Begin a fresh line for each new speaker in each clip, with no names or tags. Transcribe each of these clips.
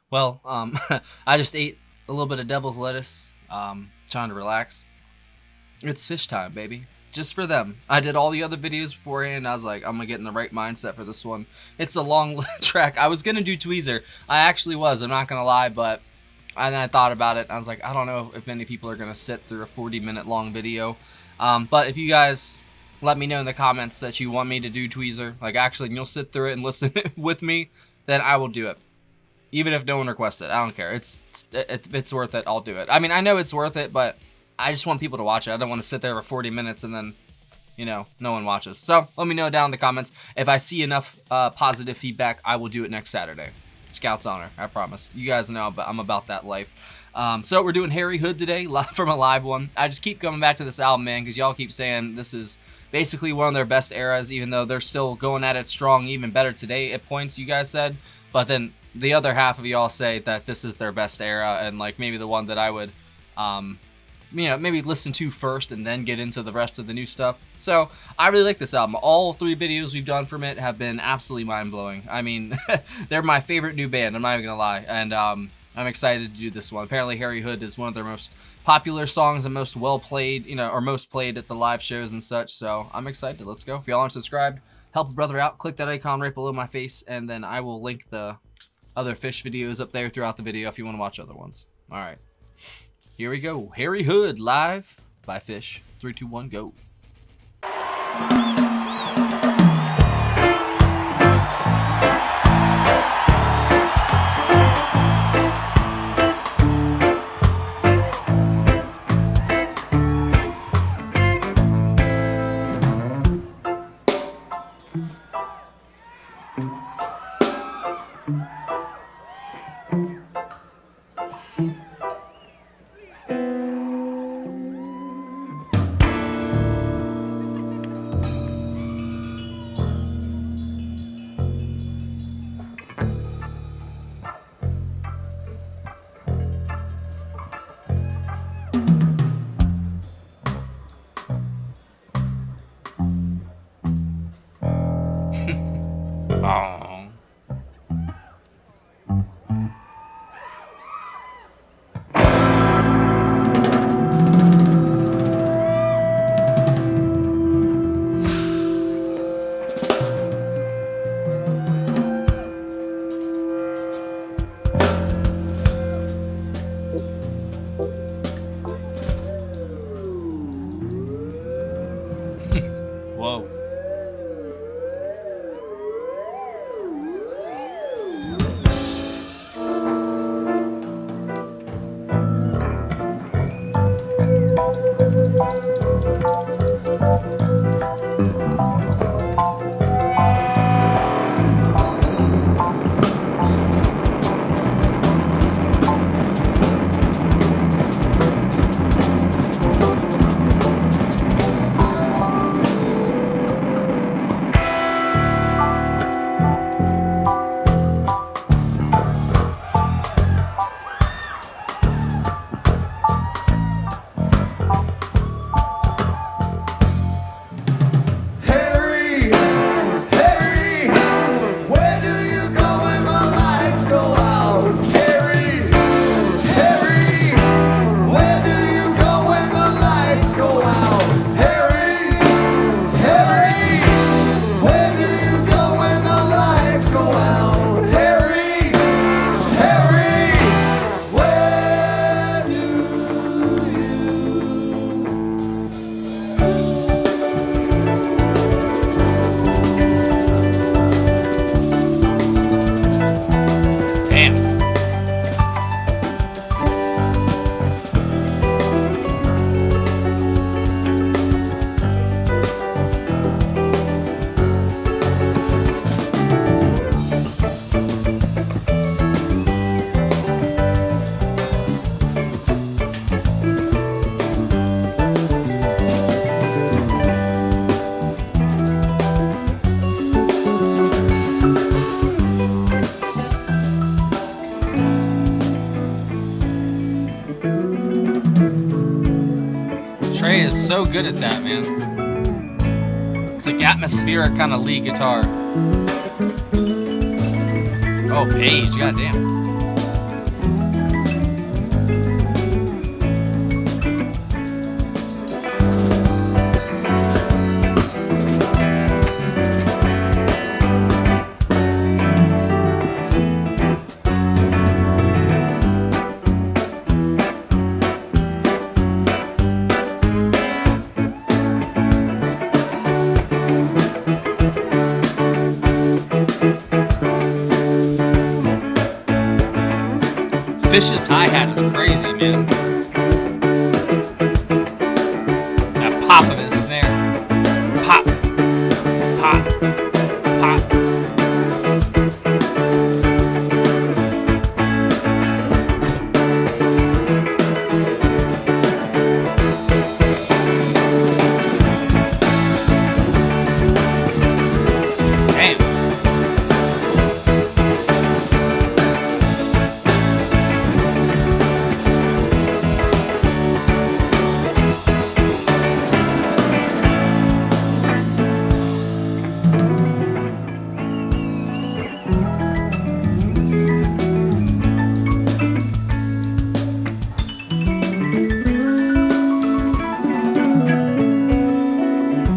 Well, I just ate a little bit of devil's lettuce, trying to relax. It's fish time, baby. Just for them. I did all the other videos beforehand. I was like, I'm gonna get in the right mindset for this one. It's a long track. I was gonna do Tweezer. I actually was. I'm not gonna lie, but I thought about it. I was like, I don't know if many people are gonna sit through a 40-minute long video. But if you guys let me know in the comments that you want me to do Tweezer, like actually, you'll sit through it and listen with me, then I will do it. Even if no one requests it, I don't care. It's worth it. I'll do it. I mean, I know it's worth it, but I just want people to watch it. I don't want to sit there for 40 minutes and then, no one watches. So let me know down in the comments. If I see enough positive feedback, I will do it next Saturday. Scout's honor, I promise. You guys know, but I'm about that life. So we're doing Harry Hood today from a live one. I just keep coming back to this album, man, because y'all keep saying this is basically one of their best eras, even though they're still going at it strong, even better today at points, you guys said. But then the other half of y'all say that this is their best era, and like maybe the one that I would, maybe listen to first and then get into the rest of the new stuff. So I really like this album. All 3 videos we've done from it have been absolutely mind-blowing. I mean, they're my favorite new band, I'm not even gonna lie, and I'm excited to do this one. Apparently Harry Hood is one of their most popular songs and most well played, or most played at the live shows and such, so I'm excited. Let's go. If y'all aren't subscribed, help a brother out, click that icon right below my face, and then I will link the other Phish videos up there throughout the video if you want to watch other ones. Alright, here we go. Harry Hood live by Phish. 3, 2, 1, go. Bong. Whoa. Trey is so good at that, man. It's like atmospheric kind of lead guitar. Oh, Paige, goddamn. Phish's hi-hat is crazy, man. That pop of his snare. Pop. Pop. Pop.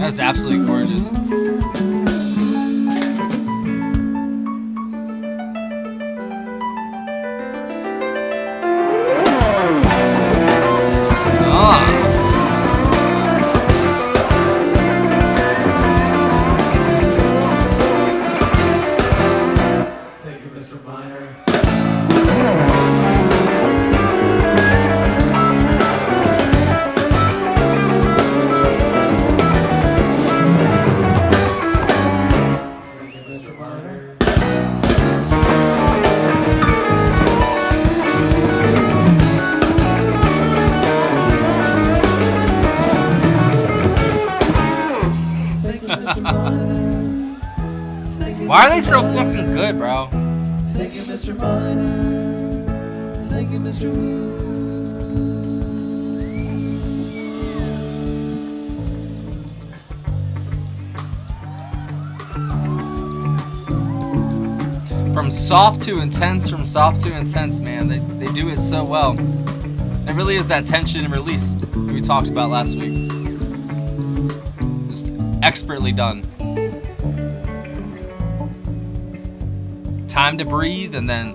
That's absolutely gorgeous.
Thank you, Mr. Miner.
Why are they so fucking good, bro?
Thank you, Mr. Miner. Thank you, Mr. Woo.
From soft to intense, man. They do it so well. It really is that tension and release we talked about last week. Just expertly done. Time to breathe and then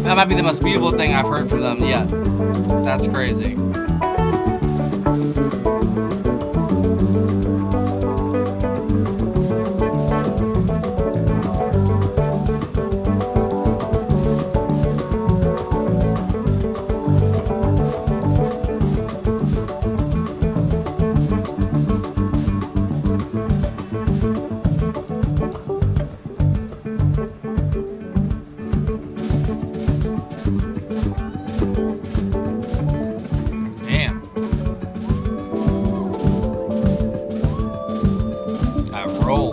that might be the most beautiful thing I've heard from them yet. That's crazy. Roll.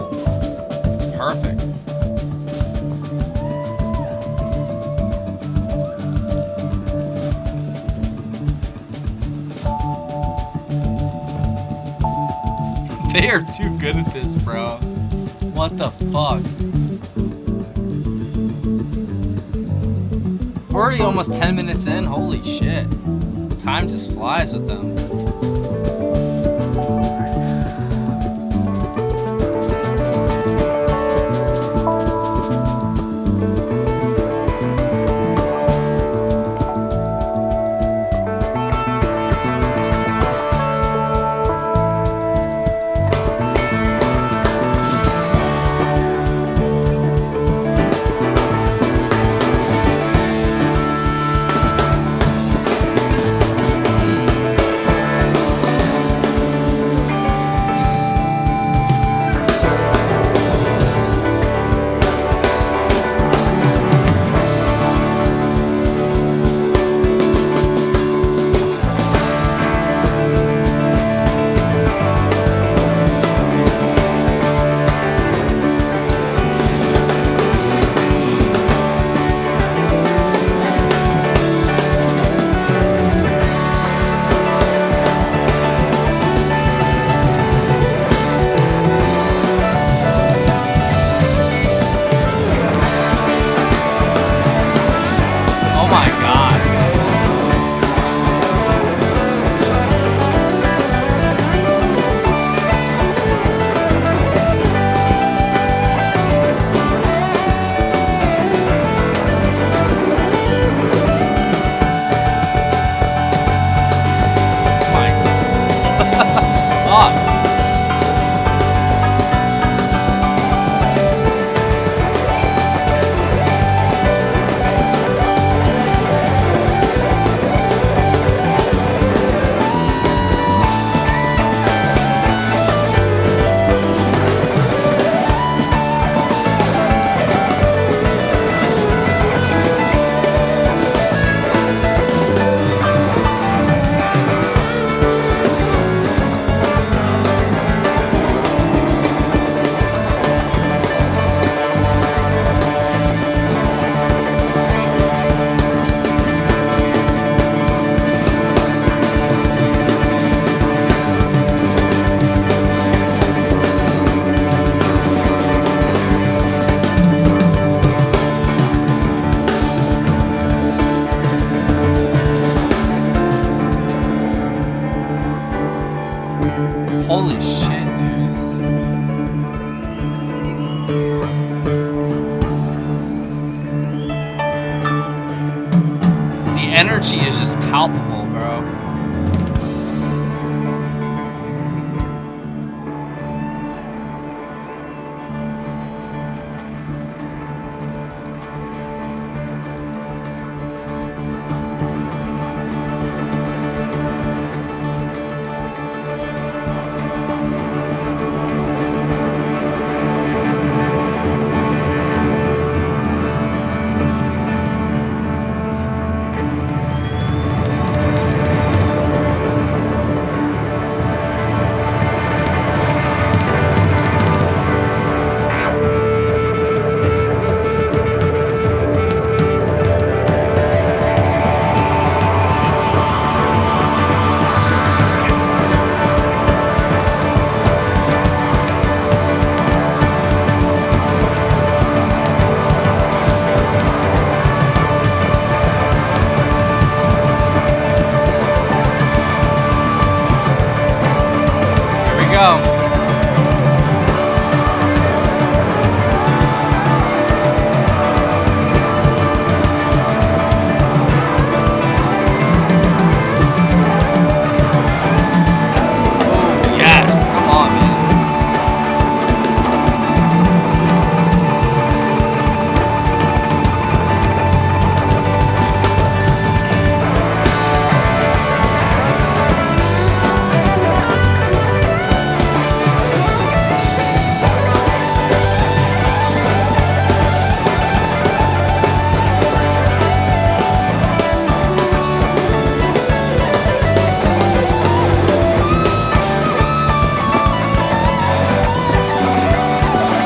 They are too good at this, bro. What the fuck? We're already almost 10 minutes in. Holy shit. Time just flies with them. Holy shit, dude. The energy is just palpable, bro. Go.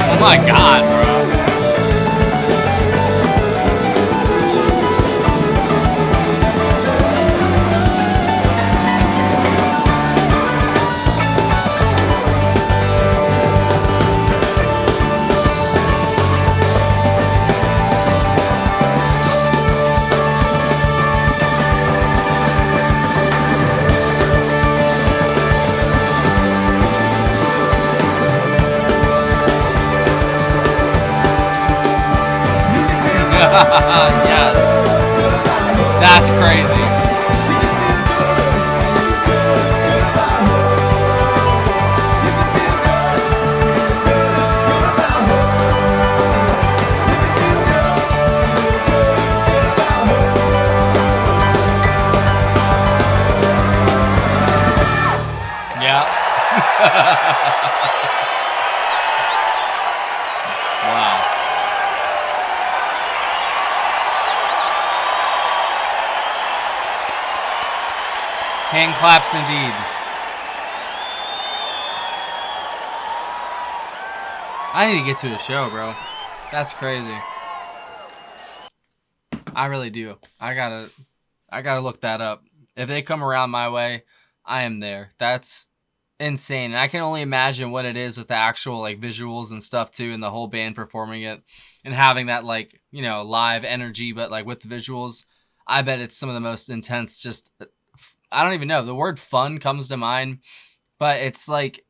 Oh my god, bro. Yes. That's crazy. Yeah. Wow. Hand claps indeed. I need to get to a show, bro. That's crazy. I really do. I gotta look that up. If they come around my way, I am there. That's insane. And I can only imagine what it is with the actual like visuals and stuff too, and the whole band performing it and having that like, you know, live energy, but like with the visuals. I bet it's some of the most intense, just I don't even know. The word fun comes to mind, but it's like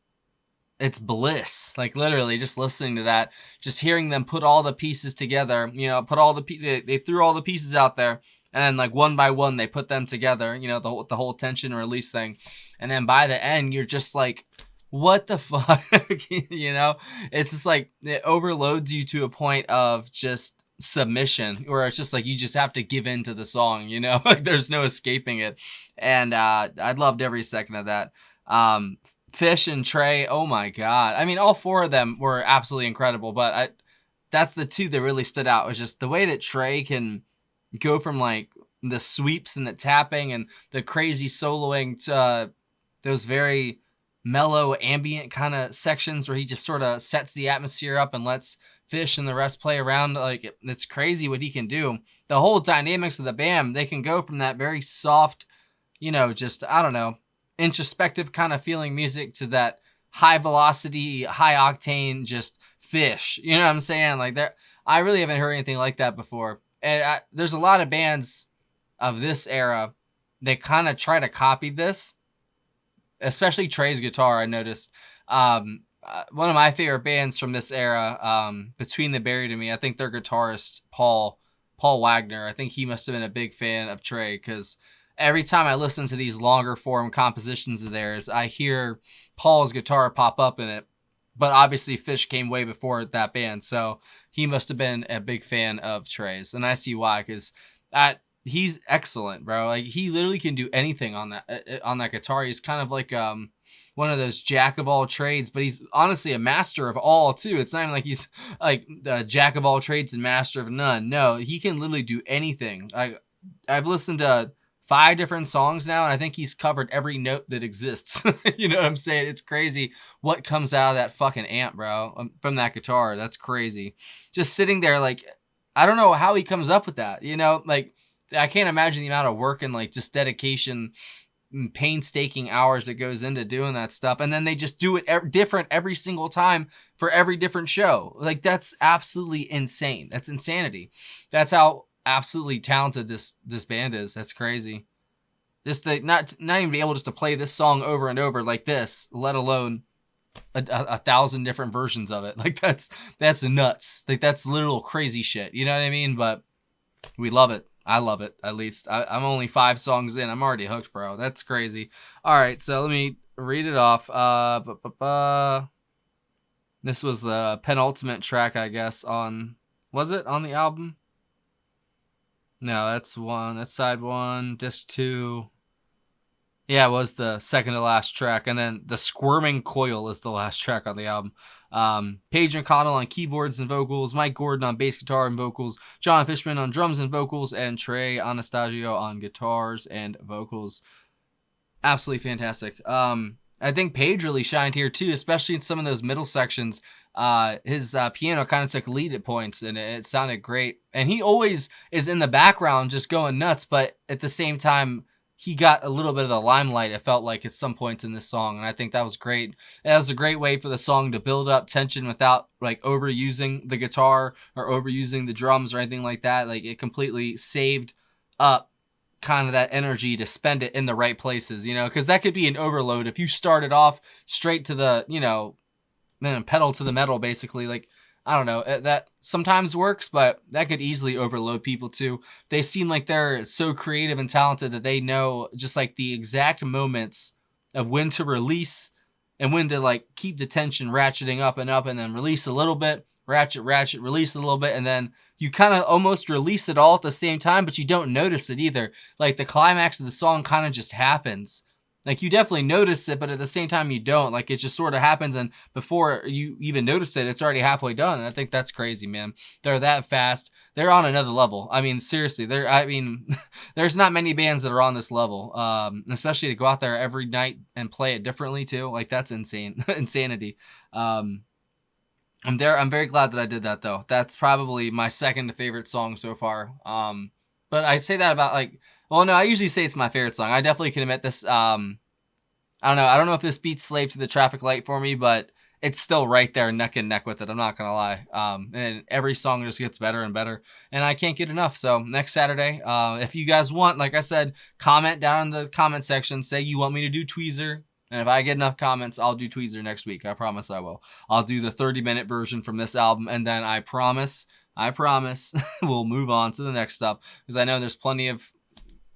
it's bliss, like literally just listening to that, just hearing them put all the pieces together, you know, put all they threw all the pieces out there, and then like one by one they put them together, you know, the whole tension release thing, and then by the end you're just like, what the fuck? You know, it's just like it overloads you to a point of just submission, where it's just like you just have to give in to the song, you know. Like there's no escaping it. And I loved every second of that. Phish and Trey, oh my god. I mean, all four of them were absolutely incredible, but that's the two that really stood out. Was just the way that Trey can go from like the sweeps and the tapping and the crazy soloing to those very mellow ambient kind of sections where he just sort of sets the atmosphere up and lets Phish and the rest play around. Like it's crazy what he can do. The whole dynamics of the band, they can go from that very soft, you know, just I don't know, introspective kind of feeling music to that high velocity, high octane, just Phish. You know what I'm saying? Like there, I really haven't heard anything like that before. And there's a lot of bands of this era. They kind of try to copy this, especially Trey's guitar. I noticed. One of my favorite bands from this era, Between the Buried and Me. I think their guitarist Paul Wagner. I think he must have been a big fan of Trey because every time I listen to these longer form compositions of theirs, I hear Paul's guitar pop up in it. But obviously Phish came way before that band, so he must have been a big fan of Trey's, and I see why, because he's excellent, bro. Like he literally can do anything on that guitar. He's kind of like one of those jack of all trades, but he's honestly a master of all too. It's not even like he's like the jack of all trades and master of none. No, he can literally do anything. I've listened to 5 different songs now, and I think he's covered every note that exists. You know what I'm saying? It's crazy what comes out of that fucking amp, bro, from that guitar. That's crazy. Just sitting there, like, I don't know how he comes up with that, you know? Like, I can't imagine the amount of work and, like, just dedication and painstaking hours that goes into doing that stuff. And then they just do it different every single time for every different show. Like, that's absolutely insane. That's insanity. That's how absolutely talented this band is. That's crazy. Just not even be able just to play this song over and over like this, let alone a 1,000 different versions of it. Like that's nuts. Like that's literal crazy shit. You know what I mean? But we love it. I love it. At least I'm only 5 songs in. I'm already hooked, bro. That's crazy. All right, so let me read it off. This was the penultimate track, I guess. Was it on the album? No, that's side 1, disc 2. Yeah, it was the second to last track. And then The Squirming Coil is the last track on the album. Paige McConnell on keyboards and vocals, Mike Gordon on bass guitar and vocals, John Fishman on drums and vocals, and Trey Anastasio on guitars and vocals. Absolutely fantastic. I think Paige really shined here too, especially in some of those middle sections. His piano kind of took lead at points, and it sounded great. And he always is in the background just going nuts, but at the same time, he got a little bit of the limelight, it felt like, at some points in this song, and I think that was great. That was a great way for the song to build up tension without like overusing the guitar or overusing the drums or anything like that. Like it completely saved up kind of that energy to spend it in the right places, you know, because that could be an overload if you started off straight to the, you know, then pedal to the metal, basically. Like I don't know, that sometimes works, but that could easily overload people too. They seem like they're so creative and talented that they know just like the exact moments of when to release and when to like keep the tension ratcheting up and then release a little bit, ratchet, release a little bit, and then you kind of almost release it all at the same time, but you don't notice it either. Like the climax of the song kind of just happens. Like you definitely notice it, but at the same time you don't. Like it just sort of happens, and before you even notice it, it's already halfway done. And I think that's crazy, man. They're that fast. They're on another level. I mean, seriously, there's not many bands that are on this level. Especially to go out there every night and play it differently too. Like that's insane, insanity. I'm very glad that I did that though. That's probably my second favorite song so far. But I say that about like, well, no, I usually say it's my favorite song. I definitely can admit this. I don't know. I don't know if this beats Slave to the Traffic Light for me, but it's still right there neck and neck with it. I'm not going to lie. And every song just gets better and better, and I can't get enough. So next Saturday, if you guys want, like I said, comment down in the comment section, say you want me to do Tweezer. And if I get enough comments, I'll do Tweezer next week. I promise I will. I'll do the 30-minute version from this album, and then I promise, we'll move on to the next stuff, because I know there's plenty of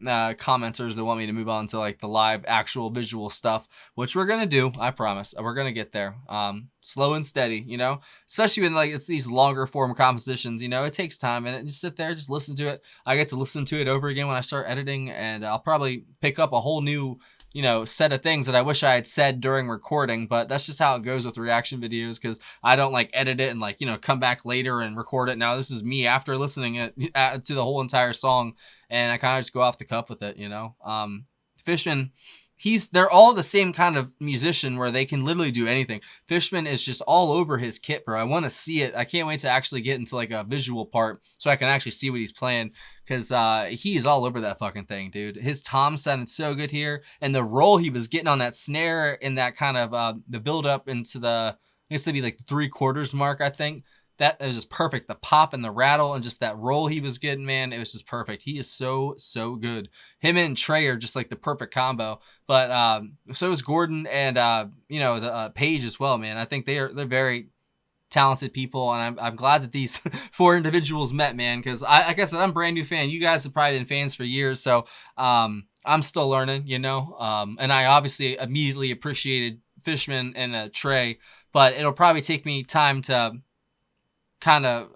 commenters that want me to move on to like the live actual visual stuff, which we're gonna do. I promise we're gonna get there, slow and steady, you know, especially when like it's these longer form compositions, you know, it takes time, and just sit there, just listen to it. I get to listen to it over again when I start editing, and I'll probably pick up a whole new, you know, set of things that I wish I had said during recording, but that's just how it goes with reaction videos, because I don't like edit it and like, you know, come back later and record it. Now this is me after listening it to the whole entire song, and I kind of just go off the cuff with it, you know. Fishman, they're all the same kind of musician where they can literally do anything. Fishman is just all over his kit, bro. I want to see it. I can't wait to actually get into like a visual part so I can actually see what he's playing, because he is all over that fucking thing, dude. His tom sounded so good here, and the roll he was getting on that snare in that kind of the build up into the, I guess it'd be like the 3/4 mark, I think. That was just perfect. The pop and the rattle and just that roll he was getting, man, it was just perfect. He is so good. Him and Trey are just like the perfect combo. But so is Gordon and you know, the Paige as well, man. I think they're very talented people, and I'm glad that these 4 individuals met, man, because like I said, I'm a brand new fan. You guys have probably been fans for years, so I'm still learning, you know. And I obviously immediately appreciated Fishman and Trey, but it'll probably take me time to kind of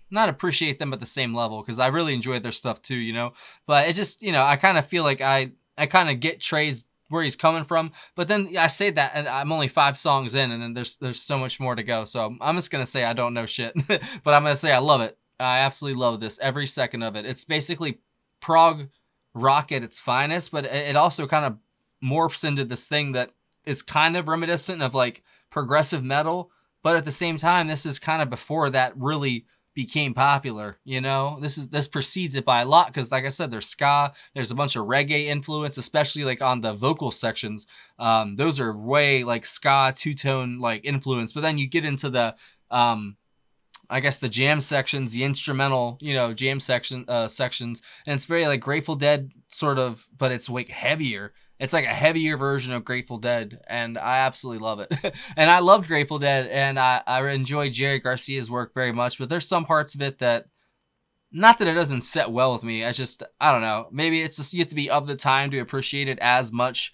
not appreciate them at the same level, because I really enjoyed their stuff too, you know. But it just, you know, I kind of feel like I kind of get Trey's where he's coming from, but then I say that and I'm only 5 songs in, and then there's so much more to go. So I'm just gonna say I don't know shit, but I'm gonna say I love it. I absolutely love this, every second of it. It's basically prog rock at its finest, but it also kind of morphs into this thing that is kind of reminiscent of like progressive metal. But at the same time, this is kind of before that really became popular, you know. This precedes it by a lot, because like I said, there's ska, there's a bunch of reggae influence, especially like on the vocal sections. Those are way like ska, two-tone like influence. But then you get into the I guess the jam sections, the instrumental, you know, jam sections, and it's very like Grateful Dead sort of, but it's like heavier. It's like a heavier version of Grateful Dead, and I absolutely love it. And I loved Grateful Dead, and I enjoy Jerry Garcia's work very much, but there's some parts of it that, not that it doesn't set well with me, I don't know. Maybe it's just you have to be of the time to appreciate it as much,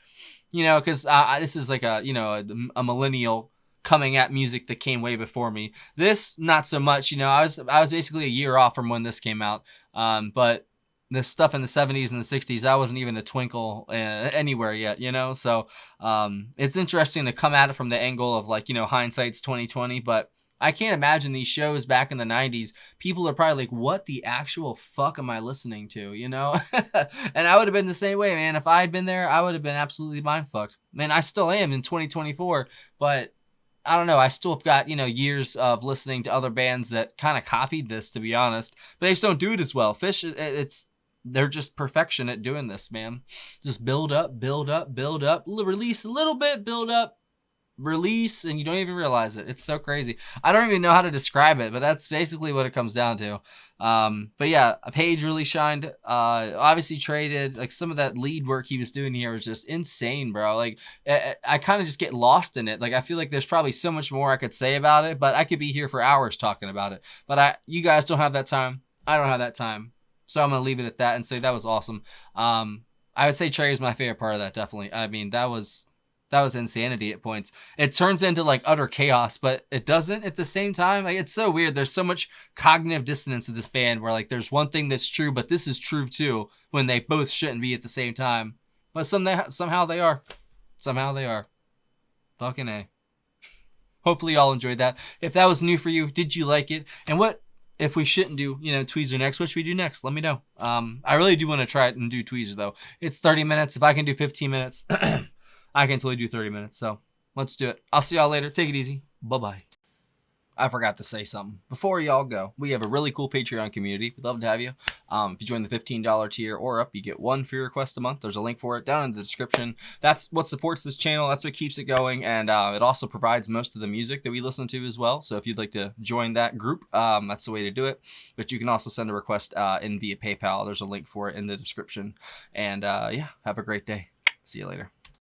you know, because this is like a, you know, a millennial coming at music that came way before me. This, not so much, you know, I was basically a year off from when this came out, but the stuff in the 70s and the 60s, I wasn't even a twinkle anywhere yet, you know. So it's interesting to come at it from the angle of like, you know, hindsight's 2020. But I can't imagine these shows back in the 90s. People are probably like, what the actual fuck am I listening to, you know? And I would have been the same way, man. If I had been there, I would have been absolutely mind fucked. Man, I still am in 2024, but I don't know. I still have got, you know, years of listening to other bands that kind of copied this, to be honest, but they just don't do it as well. Phish, they're just perfection at doing this, man. Just build up, release a little bit, build up, release and you don't even realize it. It's so crazy. I don't even know how to describe it, but that's basically what it comes down to. But yeah, Page really shined. Obviously traded, like some of that lead work he was doing here was just insane, bro. Like I kind of just get lost in it. Like I feel like there's probably so much more I could say about it, but I could be here for hours talking about it. But you guys don't have that time. I don't have that time. So I'm going to leave it at that and say that was awesome. I would say Trey is my favorite part of that, definitely. I mean, that was insanity at points. It turns into like utter chaos, but it doesn't at the same time. Like it's so weird. There's so much cognitive dissonance in this band where like there's one thing that's true, but this is true too when they both shouldn't be at the same time. But somehow they are. Somehow they are. Fucking A. Hopefully y'all enjoyed that. If that was new for you, did you like it? And what if we shouldn't do, Tweezer next, what should we do next? Let me know. I really do want to try it and do Tweezer though. It's 30 minutes. If I can do 15 minutes, I can totally do 30 minutes. So let's do it. I'll see y'all later. Take it easy. Bye-bye. I forgot to say something. Before y'all go, we have a really cool Patreon community. We'd love to have you. If you join the $15 tier or up, you get one free request a month. There's a link for it down in the description. That's what supports this channel. That's what keeps it going. And it also provides most of the music that we listen to as well. So if you'd like to join that group, that's the way to do it. But you can also send a request in via PayPal. There's a link for it in the description. And yeah, have a great day. See you later.